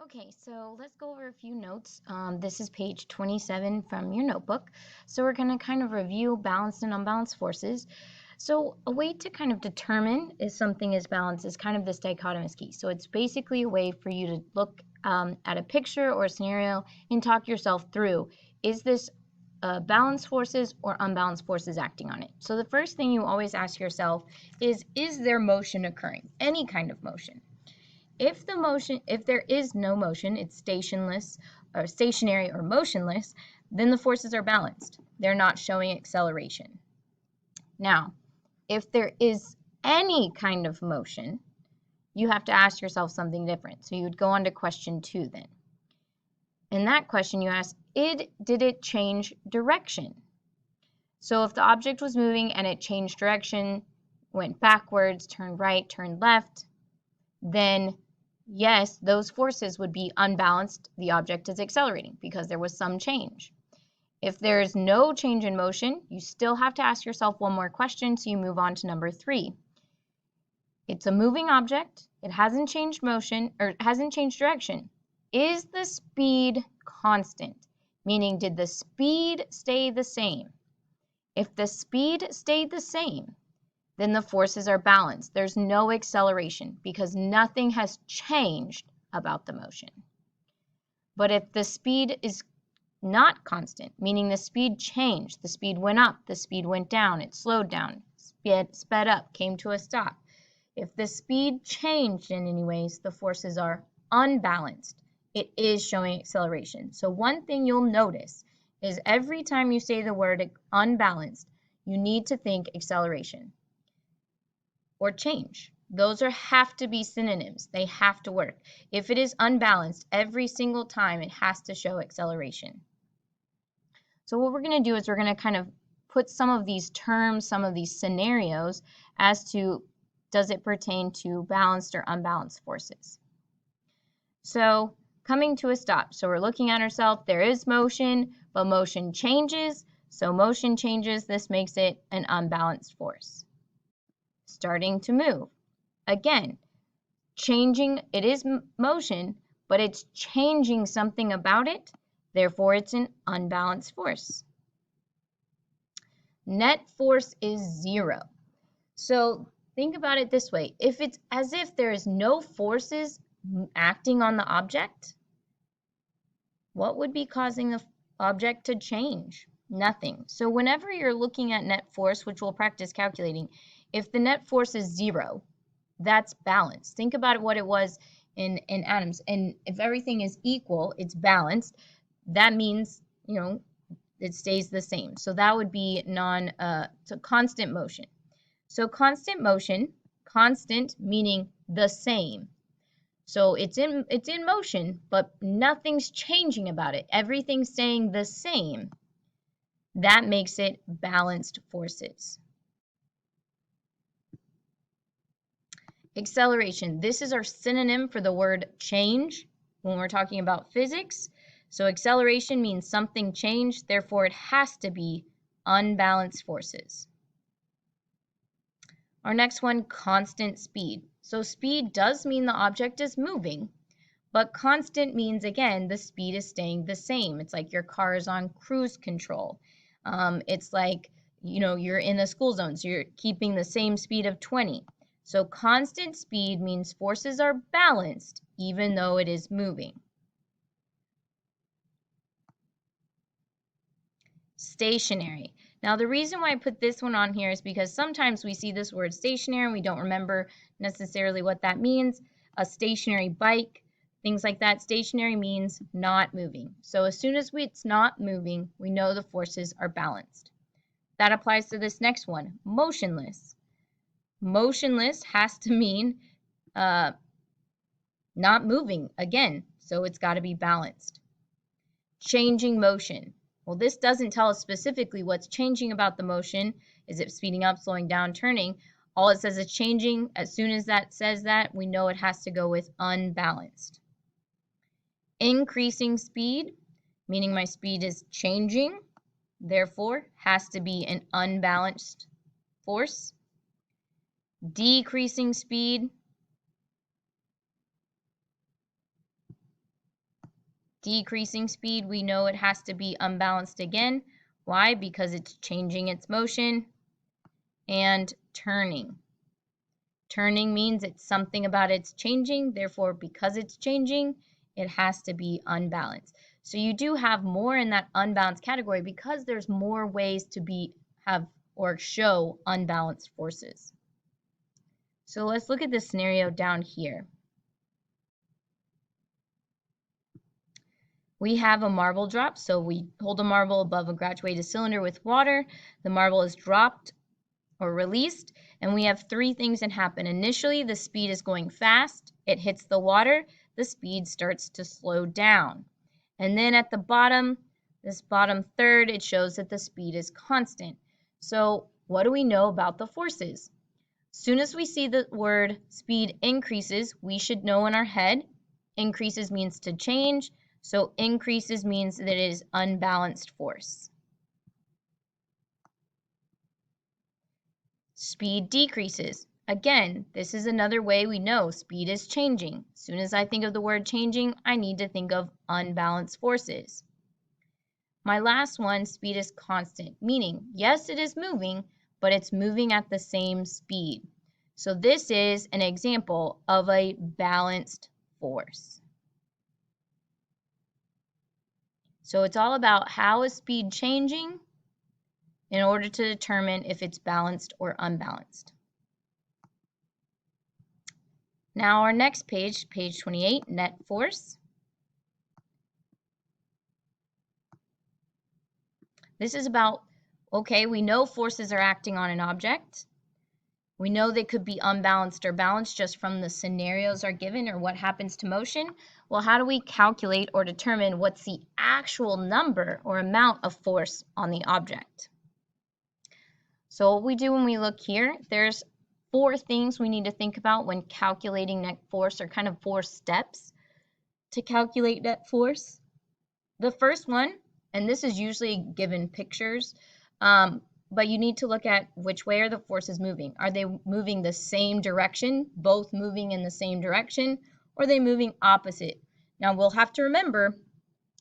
Okay, so let's go over a few notes. This is page 27 from your notebook. So we're going to kind of review balanced and unbalanced forces. So a way to kind of determine if something is balanced is kind of this dichotomous key. So it's basically a way for you to look at a picture or a scenario and talk yourself through, is this balanced forces or unbalanced forces acting on it? So the first thing you always ask yourself is there motion occurring? Any kind of motion. If there is no motion, it's stationless or stationary or motionless, then the forces are balanced. They're not showing acceleration. Now, if there is any kind of motion, you have to ask yourself something different. So you would go on to question 2 then. In that question, you ask, did it change direction? So if the object was moving and it changed direction, went backwards, turned right, turned left, then yes, those forces would be unbalanced. The object is accelerating because there was some change. If there is no change in motion, you still have to ask yourself one more question, so you move on to number 3. It's a moving object. It hasn't changed motion or hasn't changed direction. Is the speed constant? Meaning, did the speed stay the same? If the speed stayed the same, then the forces are balanced. There's no acceleration because nothing has changed about the motion. But if the speed is not constant, meaning the speed changed, the speed went up, the speed went down, it slowed down, sped up, came to a stop. If the speed changed in any ways, the forces are unbalanced. It is showing acceleration. So one thing you'll notice is every time you say the word unbalanced, you need to think acceleration or change. Those have to be synonyms. They have to work. If it is unbalanced, every single time it has to show acceleration. So what we're going to do is we're going to kind of put some of these terms, some of these scenarios as to, does it pertain to balanced or unbalanced forces? So coming to a stop. So we're looking at ourselves. There is motion, but motion changes. So motion changes. This makes it an unbalanced force. Starting to move. Again, changing, it is motion, but it's changing something about it. Therefore, it's an unbalanced force. Net force is 0. So think about it this way. If it's as if there is no forces acting on the object, what would be causing the object to change? Nothing. So whenever you're looking at net force, which we'll practice calculating, if the net force is 0, that's balanced. Think about what it was in atoms. And if everything is equal, it's balanced. That means, it stays the same. So that would be constant motion. So constant motion, constant meaning the same. So it's in motion, but nothing's changing about it. Everything's staying the same. That makes it balanced forces. Acceleration. This is our synonym for the word change when we're talking about physics. So acceleration means something changed, therefore it has to be unbalanced forces. Our next one, constant speed. So speed does mean the object is moving, but constant means, again, the speed is staying the same. It's like your car is on cruise control. It's like, you're in a school zone, so you're keeping the same speed of 20. So constant speed means forces are balanced even though it is moving. Stationary. Now the reason why I put this one on here is because sometimes we see this word stationary and we don't remember necessarily what that means. A stationary bike, things like that. Stationary means not moving. So as soon as it's not moving, we know the forces are balanced. That applies to this next one, motionless. Motionless has to mean not moving again, so it's got to be balanced. Changing motion. Well, this doesn't tell us specifically what's changing about the motion. Is it speeding up, slowing down, turning? All it says is changing. As soon as that says that, we know it has to go with unbalanced. Increasing speed, meaning my speed is changing, therefore has to be an unbalanced force. Decreasing speed, Decreasing speed, we know it has to be unbalanced again. Why? Because it's changing its motion. And turning. Turning means it's something about it's changing, therefore because it's changing, it has to be unbalanced. So you do have more in that unbalanced category because there's more ways to have or show unbalanced forces. So let's look at this scenario down here. We have a marble drop, so we hold a marble above a graduated cylinder with water. The marble is dropped or released, and we have three things that happen. Initially, the speed is going fast. It hits the water. The speed starts to slow down. And then at the bottom, this bottom third, it shows that the speed is constant. So what do we know about the forces? As soon as we see the word speed increases, we should know in our head, increases means to change. So increases means that it is unbalanced force. Speed decreases. Again, this is another way we know speed is changing. As soon as I think of the word changing, I need to think of unbalanced forces. My last one, speed is constant, meaning yes, it is moving, but it's moving at the same speed. So this is an example of a balanced force. So it's all about how is speed changing in order to determine if it's balanced or unbalanced. Now our next page, page 28, net force. This is about, okay, we know forces are acting on an object. We know they could be unbalanced or balanced just from the scenarios are given or what happens to motion. Well, how do we calculate or determine what's the actual number or amount of force on the object? So what we do when we look here, there's 4 things we need to think about when calculating net force, or kind of 4 steps to calculate net force. The first one, and this is usually given pictures, but you need to look at which way are the forces moving. Are they moving the same direction, both moving in the same direction, or are they moving opposite? Now we'll have to remember,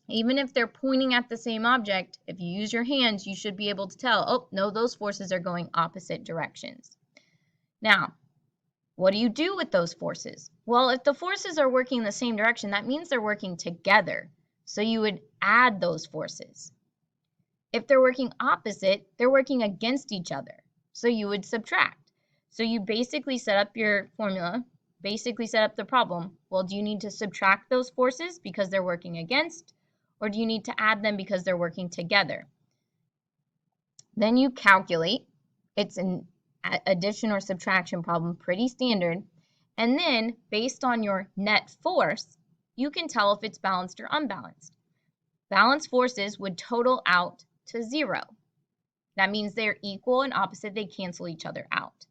even if they're pointing at the same object, if you use your hands, you should be able to tell, oh, no, those forces are going opposite directions. Now, what do you do with those forces? Well, if the forces are working in the same direction, that means they're working together. So you would add those forces. If they're working opposite, they're working against each other. So you would subtract. So you basically set up your formula, basically set up the problem. Well, do you need to subtract those forces because they're working against, or do you need to add them because they're working together? Then you calculate. It's an addition or subtraction problem, pretty standard. And then, based on your net force, you can tell if it's balanced or unbalanced. Balanced forces would total out to 0. That means they're equal and opposite, they cancel each other out.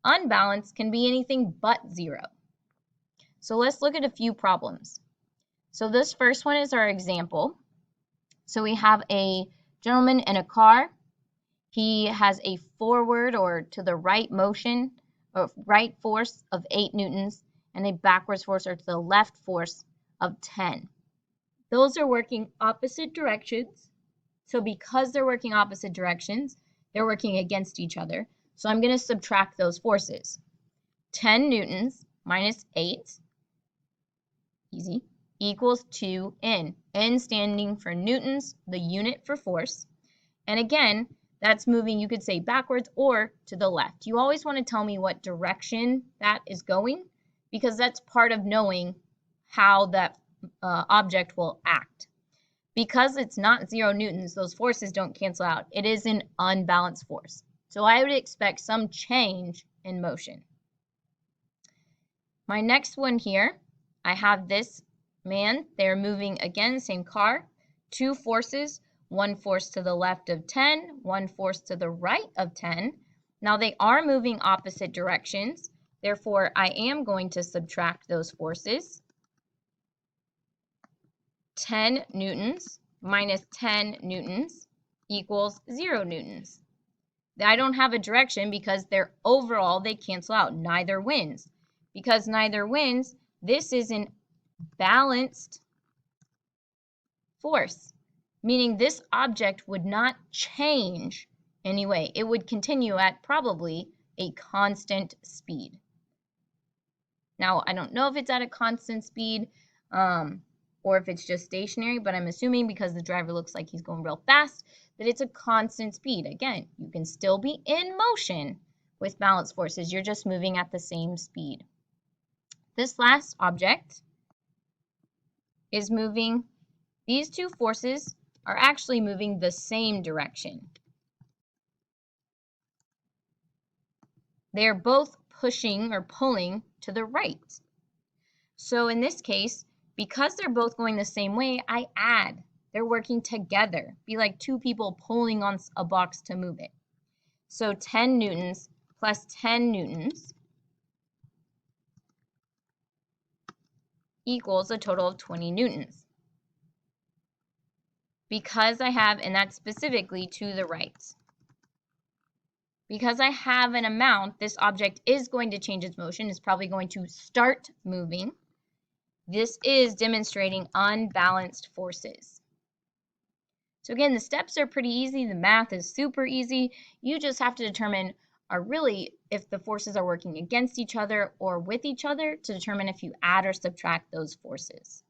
Unbalanced can be anything but 0. So let's look at a few problems. So this first one is our example. So we have a gentleman in a car. He has a forward or to the right motion, or right force of 8 newtons, and a backwards force or to the left force of 10. Those are working opposite directions. So because they're working opposite directions, they're working against each other. So I'm going to subtract those forces. 10 newtons minus 8, easy, equals 2N. N standing for newtons, the unit for force. And again, that's moving, you could say backwards or to the left. You always want to tell me what direction that is going, because that's part of knowing how that object will act. Because it's not 0 newtons, those forces don't cancel out. It is an unbalanced force. So I would expect some change in motion. My next one here, I have this man. They're moving again, same car. 2 forces, 1 force to the left of 10, 1 force to the right of 10. Now they are moving opposite directions. Therefore, I am going to subtract those forces. 10 newtons minus 10 newtons equals 0 newtons. I don't have a direction because they're overall, they cancel out. Neither wins. Because neither wins, this is an balanced force, meaning this object would not change anyway. It would continue at probably a constant speed. Now, I don't know if it's at a constant speed or if it's just stationary, but I'm assuming because the driver looks like he's going real fast that it's a constant speed. Again, you can still be in motion with balance forces. You're just moving at the same speed. This last object is moving. These two forces are actually moving the same direction. They are both pushing or pulling to the right. So in this case, because they're both going the same way, I add. They're working together. Be like two people pulling on a box to move it. So 10 newtons plus 10 newtons equals a total of 20 newtons. Because I have, and that's specifically to the right. Because I have an amount, this object is going to change its motion. It's probably going to start moving. This is demonstrating unbalanced forces. So again, the steps are pretty easy. The math is super easy. You just have to determine if the forces are working against each other or with each other to determine if you add or subtract those forces.